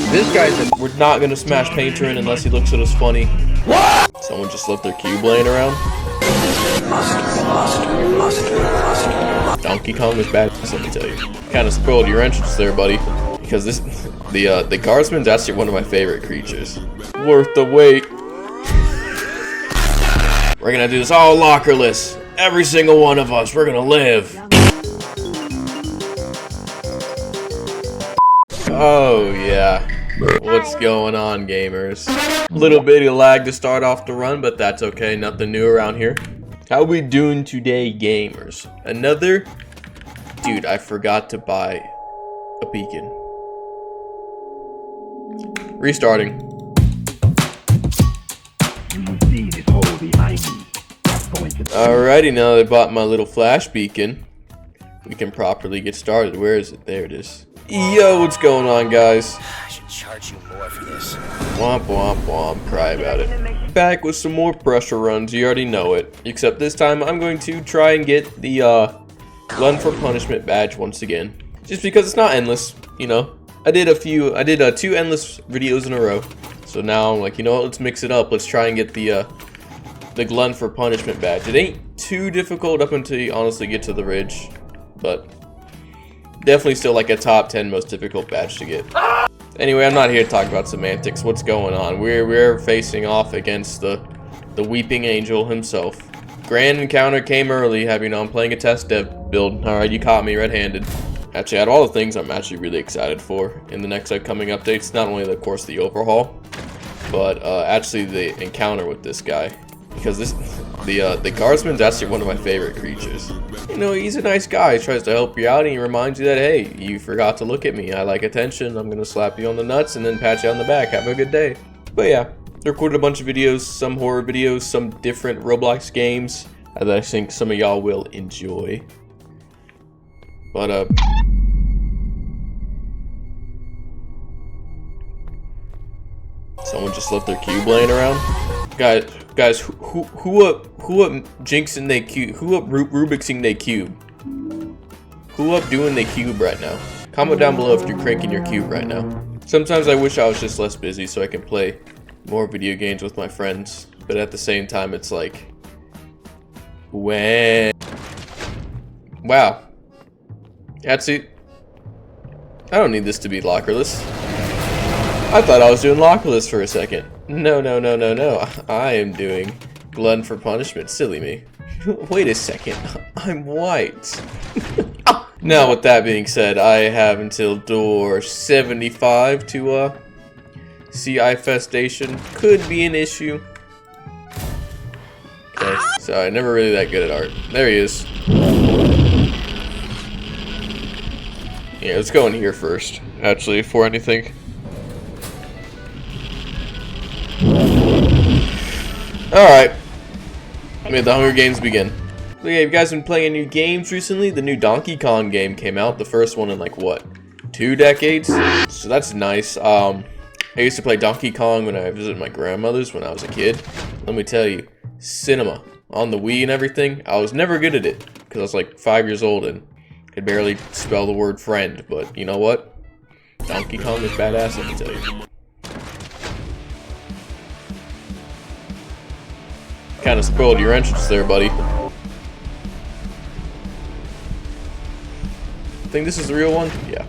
This guy's we're not gonna smash Painter in unless he looks at us funny. What? Someone just left their cube laying around. Donkey Kong is badass, let me tell you. Kinda spoiled your entrance there, buddy. Because the guardsman's actually one of my favorite creatures. Worth the wait. We're gonna do this all lockerless. Every single one of us, we're gonna live. Oh yeah. What's going on, gamers? Little bit of lag to start off the run, but that's okay. Nothing new around here. How we doing today, gamers? Another... Dude, I forgot to buy a beacon. Restarting. Alrighty, now that I bought my little flash beacon, we can properly get started. Where is it? There it is. Yo, what's going on, guys? I should charge you more for this. Womp womp womp, cry about it. Back with some more pressure runs, you already know it. Except this time I'm going to try and get the Glutton for Punishment badge once again. Just because it's not endless, you know. I did 2 endless videos in a row. So now I'm like, you know what, let's mix it up. Let's try and get the Glutton for Punishment badge. It ain't too difficult up until you honestly get to the ridge. But definitely still like a top 10 most difficult badge to get. Anyway, I'm not here to talk about semantics. What's going on? We're facing off against the weeping angel himself. Grand encounter came early. Have you know I'm playing a test dev build. Alright, you caught me red-handed. Actually, out of all the things I'm actually really excited for in the next upcoming updates, not only of course the overhaul, but actually the encounter with this guy. Because the guardsman's actually one of my favorite creatures. You know, he's a nice guy. He tries to help you out and he reminds you that, hey, you forgot to look at me. I like attention. I'm gonna slap you on the nuts and then pat you on the back. Have a good day. But yeah, I recorded a bunch of videos, some horror videos, some different Roblox games that I think some of y'all will enjoy. But someone just left their cube laying around. Guys, who up jinxing they cube? Who up Rubixing they cube? Who up doing they cube right now? Comment down below if you're cranking your cube right now. Sometimes I wish I was just less busy so I can play more video games with my friends. But at the same time, it's like, when? Wow. That's it. I don't need this to be lockerless. I thought I was doing lockerless for a second. No. I am doing Glutton for Punishment. Silly me. Wait a second. I'm white. Now, with that being said, I have until door 75 to see infestation. Could be an issue. Okay, sorry, never really that good at art. There he is. Yeah, let's go in here first, actually, before anything. Alright. May the Hunger Games begin. So yeah, you guys been playing new games recently? The new Donkey Kong game came out. The first one in like, what? 2 decades? So that's nice. I used to play Donkey Kong when I visited my grandmother's when I was a kid. Let me tell you, cinema on the Wii and everything, I was never good at it. Because I was like 5 years old and could barely spell the word friend. But you know what? Donkey Kong is badass, let me tell you. Kind of spoiled your entrance there, buddy. Think this is the real one? Yeah.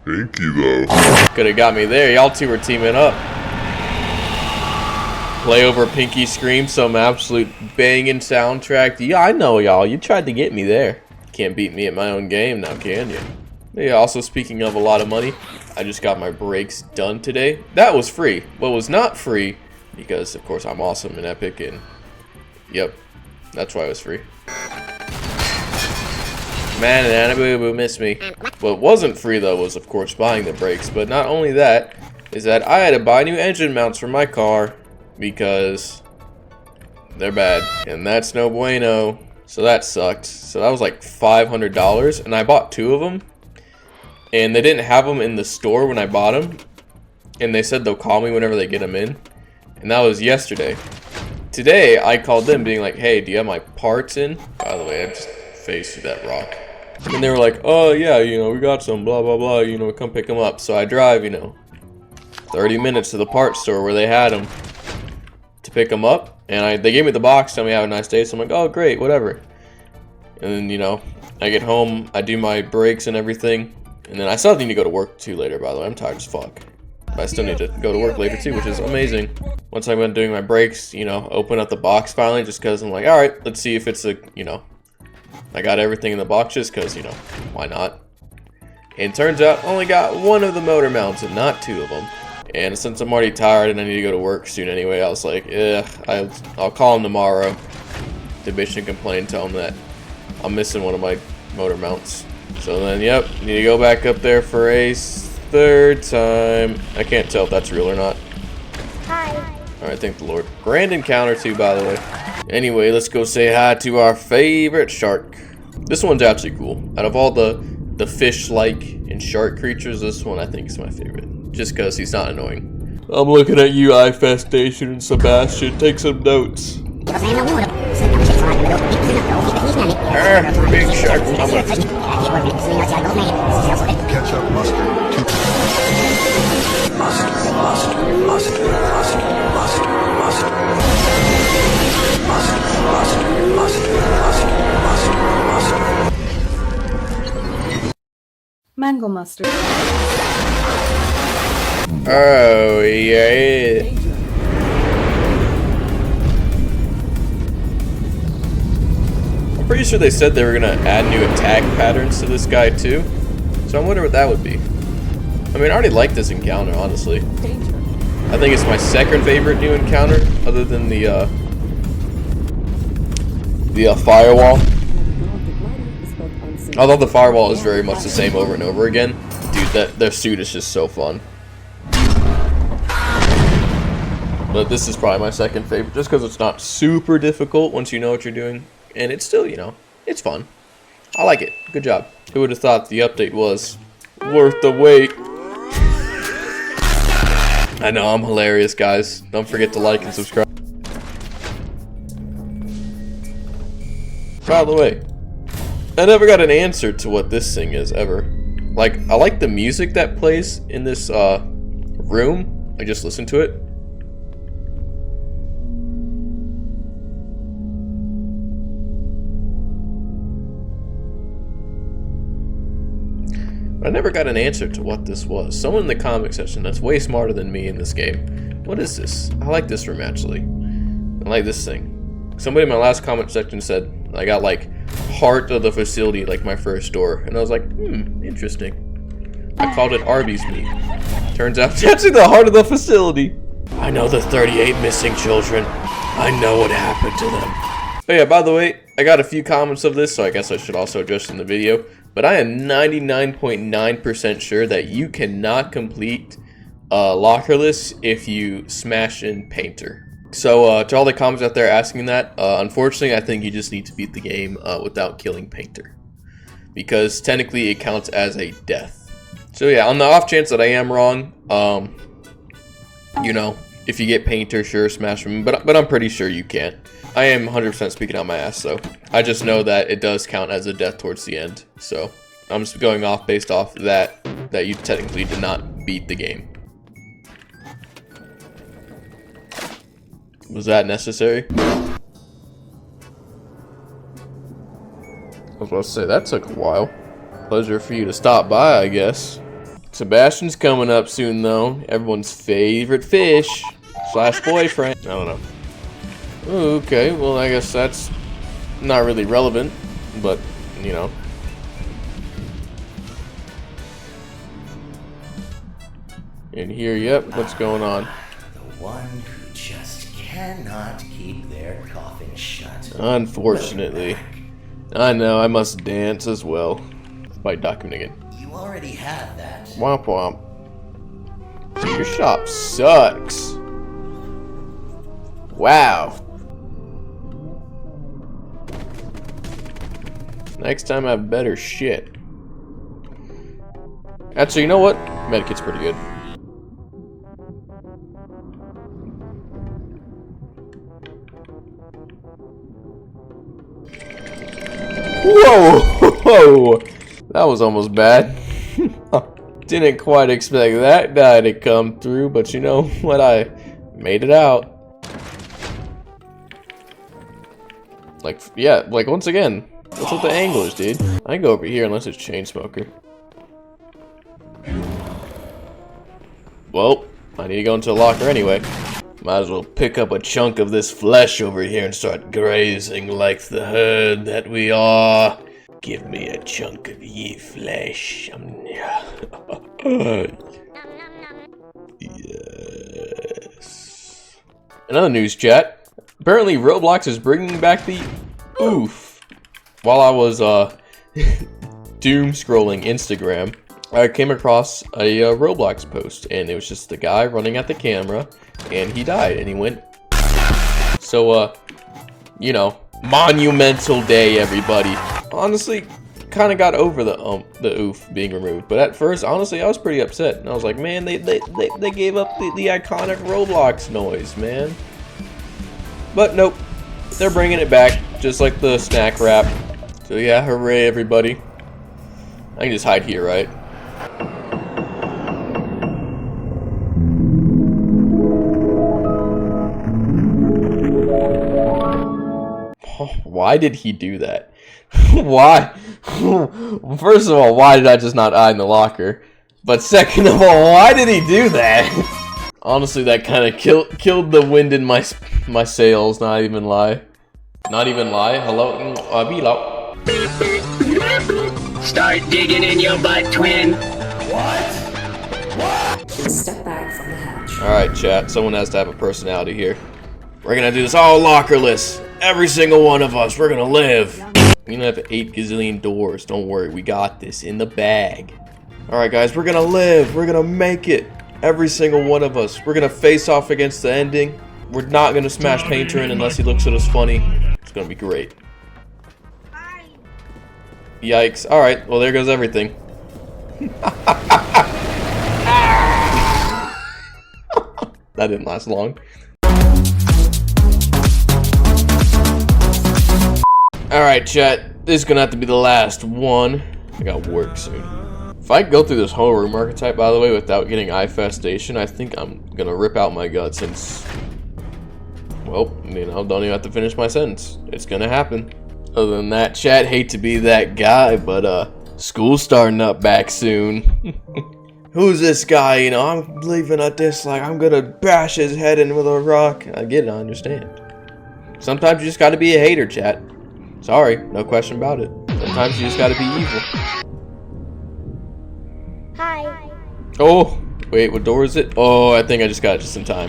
Thank you, though. Could have got me there. Y'all two were teaming up. Play over Pinky Scream, some absolute banging soundtrack. Yeah, I know y'all. You tried to get me there. Can't beat me at my own game now, can you? Yeah, also speaking of a lot of money, I just got my brakes done today. That was free. What was not free, because of course I'm awesome and epic and yep, that's why it was free. Man, and Anna Boo Boo missed me. What wasn't free though was of course buying the brakes, but not only that, is that I had to buy new engine mounts for my car because they're bad. And that's no bueno. So that sucked. So that was like $500 and I bought 2 of them. And they didn't have them in the store when I bought them. And they said they'll call me whenever they get them in. And that was yesterday. Today, I called them being like, hey, do you have my parts in? By the way, I just faced through that rock. And they were like, oh yeah, you know, we got some, blah blah blah, you know, come pick them up. So I drive, you know, 30 minutes to the parts store where they had them to pick them up, and they gave me the box, tell me have a nice day. So I'm like, oh great, whatever. And then, you know, I get home, I do my breaks and everything, and then I still need to go to work too later, by the way. I'm tired as fuck. But I still need to go to work later too, which is amazing. Once I'm done doing my breaks, you know, open up the box finally, just because I'm like, alright, let's see if it's a, you know, I got everything in the box just because, you know, why not? And turns out I only got one of the motor mounts and not two of them. And since I'm already tired and I need to go to work soon anyway, I was like, yeah, I'll call him tomorrow to bitch and complain, tell him that I'm missing one of my motor mounts. So then, yep, need to go back up there for a third time. I can't tell if that's real or not. Hi. Alright, thank the Lord. Grand encounter too, by the way. Anyway, let's go say hi to our favorite shark. This one's actually cool. Out of all the fish-like and shark creatures, this one I think is my favorite. Just because he's not annoying. I'm looking at you, Infestation and Sebastian. Take some notes. Big shark mama. Ketchup, mustard, 2 Mango mustard. Oh, yeah. I'm pretty sure they said they were gonna add new attack patterns to this guy too. So I wonder what that would be. I mean, I already like this encounter, honestly. I think it's my second favorite new encounter, other than the firewall. Although the firewall is very much the same over and over again. Dude, their suit is just so fun. But this is probably my second favorite, just because it's not super difficult once you know what you're doing. And it's still, you know, it's fun. I like it. Good job. Who would have thought the update was worth the wait? I know, I'm hilarious, guys. Don't forget to like and subscribe. By the way, I never got an answer to what this thing is, ever. Like, I like the music that plays in this, room. I just listened to it. I never got an answer to what this was. Someone in the comment section that's way smarter than me in this game. What is this? I like this room, actually. I like this thing. Somebody in my last comment section said I got, like, heart of the facility, like my first door. And I was like, interesting. I called it Arby's meat. Turns out it's actually the heart of the facility. I know the 38 missing children. I know what happened to them. Oh yeah, by the way, I got a few comments of this, so I guess I should also address in the video. But I am 99.9% sure that you cannot complete Lockerless if you smash in Painter. So to all the comments out there asking that, unfortunately I think you just need to beat the game without killing Painter. Because technically it counts as a death. So yeah, on the off chance that I am wrong, you know, if you get Painter, sure, smash him, but I'm pretty sure you can't. I am 100% speaking out my ass, so I just know that it does count as a death towards the end. So I'm just going off based off that you technically did not beat the game. Was that necessary? I was about to say, that took a while. Pleasure for you to stop by, I guess. Sebastian's coming up soon, though. Everyone's favorite fish / boyfriend. I don't know. Ooh, okay, well, I guess that's not really relevant, but, you know. In here, yep, what's going on? The one who just cannot keep their coffin shut. Unfortunately. I know, I must dance as well. By documenting it. You already have that. Womp womp. Your shop sucks. Wow. Next time I have better shit. Actually, you know what? Medkit's pretty good. Whoa! Whoa! That was almost bad. Didn't quite expect that guy to come through, but you know what? I made it out. Like, yeah, like once again, what's with the anglers, dude? I can go over here unless it's Chainsmoker. Well, I need to go into the locker anyway. Might as well pick up a chunk of this flesh over here and start grazing like the herd that we are. Give me a chunk of ye flesh. Yes. Another news, chat. Apparently Roblox is bringing back the oof. While I was doom scrolling Instagram, I came across a Roblox post, and it was just the guy running at the camera, and he died, and he went. So you know, monumental day, everybody. Honestly, kind of got over the oof being removed, but at first, honestly, I was pretty upset, and I was like, man, they gave up the iconic Roblox noise, man. But nope, they're bringing it back, just like the snack wrap. So yeah, hooray, everybody. I can just hide here, right? Why did he do that? Why? First of all, why did I just not hide in the locker? But second of all, why did he do that? Honestly, that kind of killed the wind in my sails. Not even lie. Not even lie. Hello, Bilo. Start digging in your butt, twin. Step back from the hatch. Alright, chat. Someone has to have a personality here. We're gonna do this all lockerless. Every single one of us. We're gonna live. We're gonna have 8 gazillion doors. Don't worry. We got this in the bag. Alright, guys. We're gonna live. We're gonna make it. Every single one of us. We're gonna face off against the ending. We're not gonna smash Painter in unless he looks at us funny. It's gonna be great. Yikes. Alright. Well, there goes everything. That didn't last long. Alright, chat. This is gonna have to be the last one. I got work soon. If I go through this whole room archetype, by the way, without getting infestation, I think I'm gonna rip out my gut since... Well, you know, don't even have to finish my sentence. It's gonna happen. Other than that, chat, hate to be that guy, but school's starting up back soon. Who's this guy? You know, I'm leaving a dislike. I'm gonna bash his head in with a rock. I get it, I understand. Sometimes you just gotta be a hater, chat. Sorry, no question about it. Sometimes you just gotta be evil. Hi. Oh, wait, what door is it? Oh, I think I just got it just in time.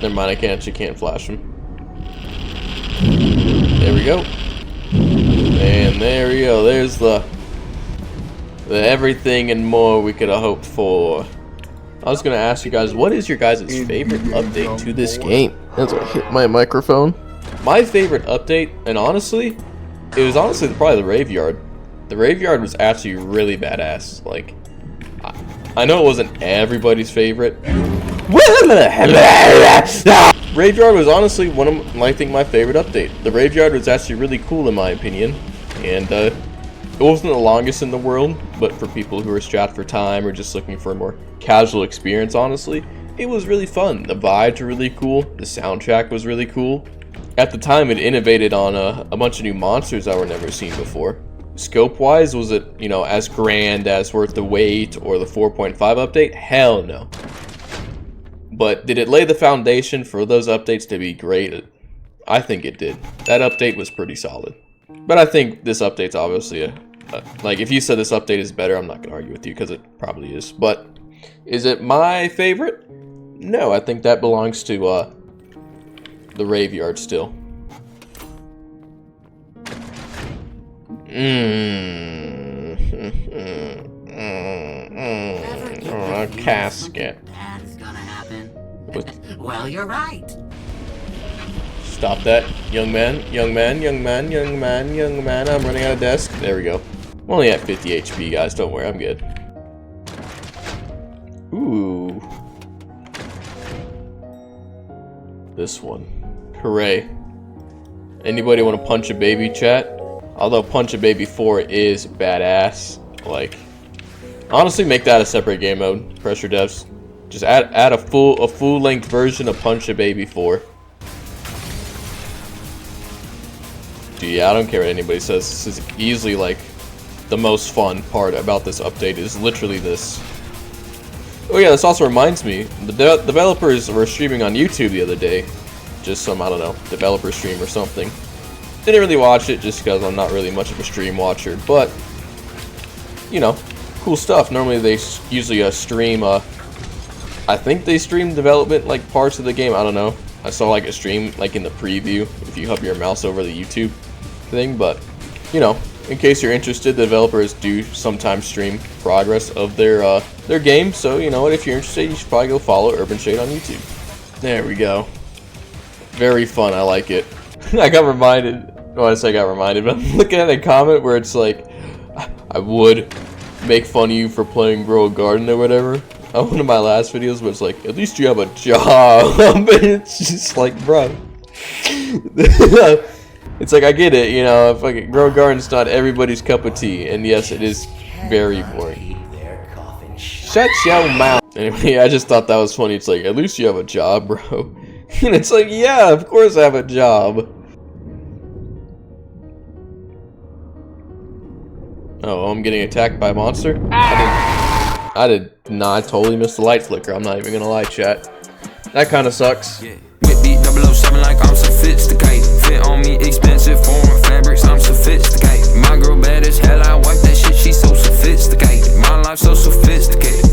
Never mind, I can't flash him. There we go. And there we go. There's the everything and more we could have hoped for. I was gonna ask you guys, what is your guys' favorite update to this game? As I hit my microphone. My favorite update, and honestly, it was probably the Graveyard. The Graveyard was actually really badass. Like, I know it wasn't everybody's favorite. Graveyard was honestly one of, I think, my favorite update. The Graveyard was actually really cool in my opinion, and it wasn't the longest in the world, but for people who are strapped for time or just looking for a more casual experience, honestly, it was really fun. The vibes were really cool. The soundtrack was really cool. At the time, it innovated on a bunch of new monsters that were never seen before. Scope-wise, was it, you know, as grand as Worth the Wait or the 4.5 update? Hell no. But did it lay the foundation for those updates to be great? I think it did. That update was pretty solid. But I think this update's obviously like, if you said this update is better, I'm not going to argue with you because it probably is. But is it my favorite? No, I think that belongs to the Graveyard still. A casket. That's gonna happen. Well, you're right. Stop that, young man, young man, young man, young man, young man. I'm running out of desk. There we go. I'm only at 50 HP, guys. Don't worry, I'm good. Ooh. This one. Hooray. Anybody want to punch a baby, chat? Although Punch a Baby 4 is badass. Like, honestly, make that a separate game mode. Pressure devs, just add a full length version of Punch a Baby 4. Dude, yeah, I don't care what anybody says. This is easily like the most fun part about this update. Is literally this. Oh yeah, this also reminds me, the developers were streaming on YouTube the other day. Just some, I don't know, developer stream or something. Didn't really watch it just because I'm not really much of a stream watcher, but, you know, cool stuff. Normally they usually stream, I think they stream development, like, parts of the game. I don't know. I saw, like, a stream, like, in the preview, if you hover your mouse over the YouTube thing, but, you know, in case you're interested, the developers do sometimes stream progress of their game, so, you know what, if you're interested, you should probably go follow Urban Shade on YouTube. There we go. Very fun, I like it. I got reminded, well, I say I got reminded, but I'm looking at a comment where it's like, I would make fun of you for playing Grow a Garden or whatever. On one of my last videos, but it's like, at least you have a job. And it's just like, bro. It's like, I get it, you know, if like Grow a Garden's not everybody's cup of tea, and yes, it is very boring. Shut your mouth. Anyway, I just thought that was funny. It's like, at least you have a job, bro. And it's like, yeah, of course I have a job. Oh, I'm getting attacked by a monster? I totally missed the light flicker. I'm not even gonna lie, chat. That kinda sucks. Yeah. Beat 007 like I'm sophisticated. Fit on me expensive foreign fabrics, I'm sophisticated. My girl bad as hell, I wipe that shit, she so sophisticated. My life so sophisticated.